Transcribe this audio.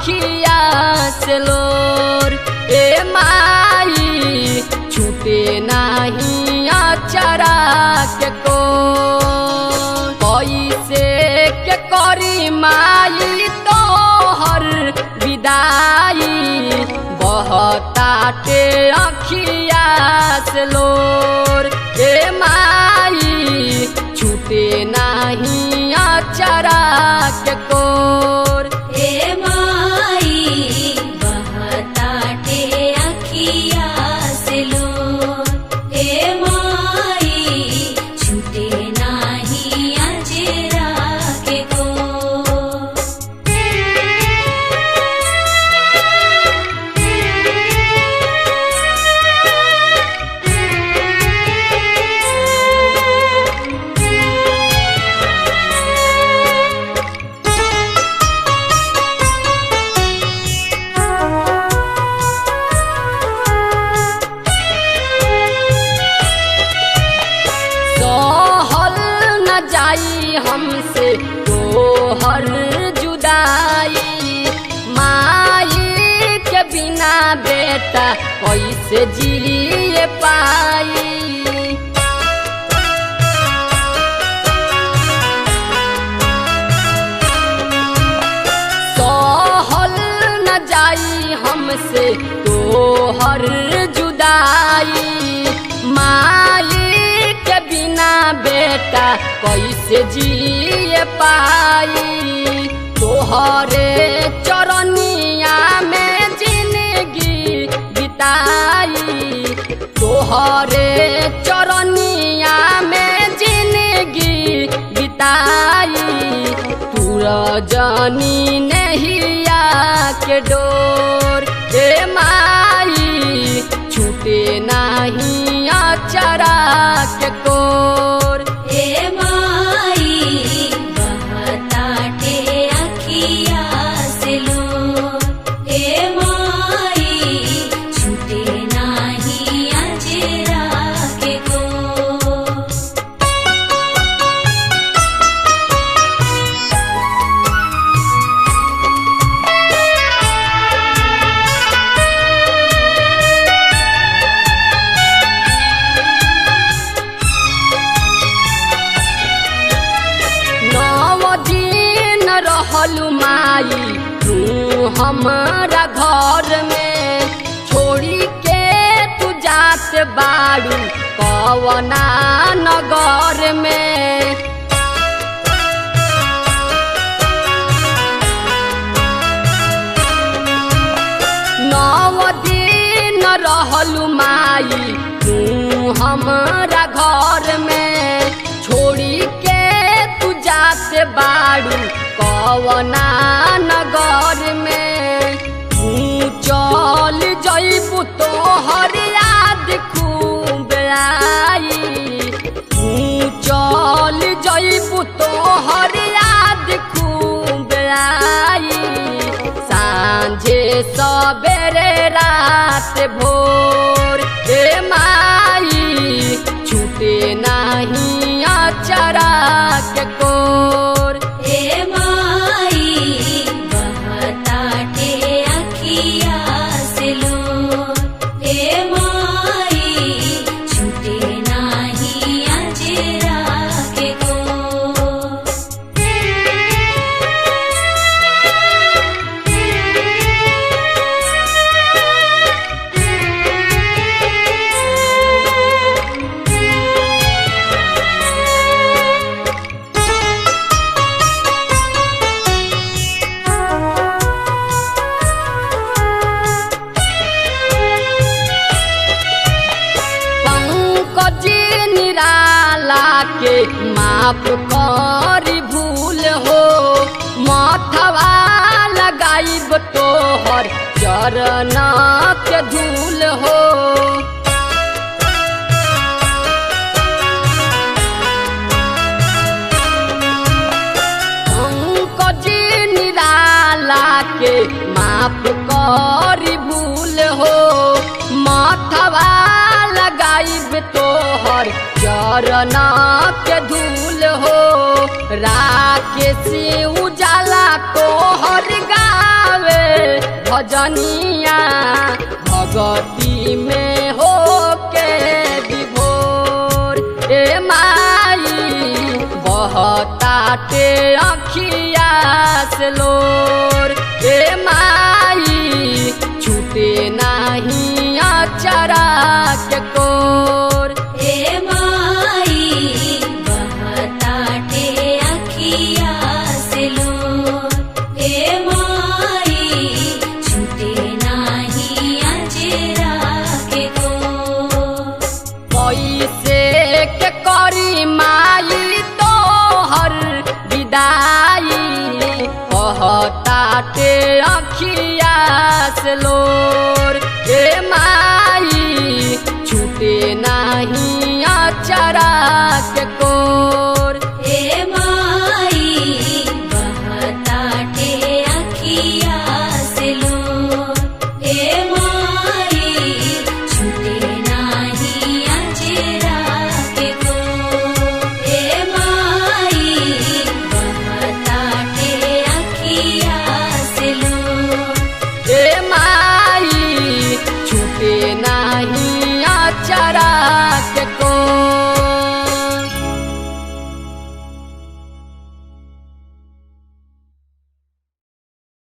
अखिया से लोर। ए माई छूटे नहीं अचरा के को कैसे के करी माई तोहर विदाई बहताटे अखिया से लोर। ए माई छूटे नहीं अचरा के कोर। ए माई बहताटे अखिया से लोर। ए माई छूटे नाही अजरा के को। जाई हमसे तोहर जुदाई माई के बिना बेटा कैसे जिए पाई। सहल न जाई हमसे तोहर जुदाई माई के बिना बेटा कैसे जिए पाई। तोहरे चरनिया में जिंदगी बिताई तोहरे चरनिया में जिंदगी बिताई। तूर जानी नहिया के डोर। ए माई छूटे नहीं अचरा के कोर। ए माई बहताटे अखिया से लोर। ए माई छूटे नाही अजरा के को। रहलू माई तू हमारा घर में छोड़ी के तू जात बाड़ू कवना नगर में। 9 दिन रहलू माई तू हमारा घर में छोड़ी के तू जात बाड़ू कवना नगर में। तू चल जइबू तोहर याद खूब आई। तू चल जइबू तोहर याद खूब आई। सांझे सबेरे रात भोर। ए माई छूटे नहीं अचरा के कोर। ए माई बहताटे अखिया से लोर। ए माई छूटे नाही अजरा के को। के माफ करी भूल हो माथवा लगाइब तोहर चरण के धूल हो। पंकज निराला के माफ करी भूल हो माथवा लगाइब तोहर चरण के धूल हो। राकेश उजाला तोहर गावे भजनिया भगती में हो के विभोर। ए माई बहताटे अखिया से लोर। ए माई छूटे नाही अचरा के कोर। ए माई बहताटे अखिया से लोर। ए माई छूटे नाही अचरा के कोर। कैसे के करी माई तोहर विदाई बहताटे अखिया से लोर।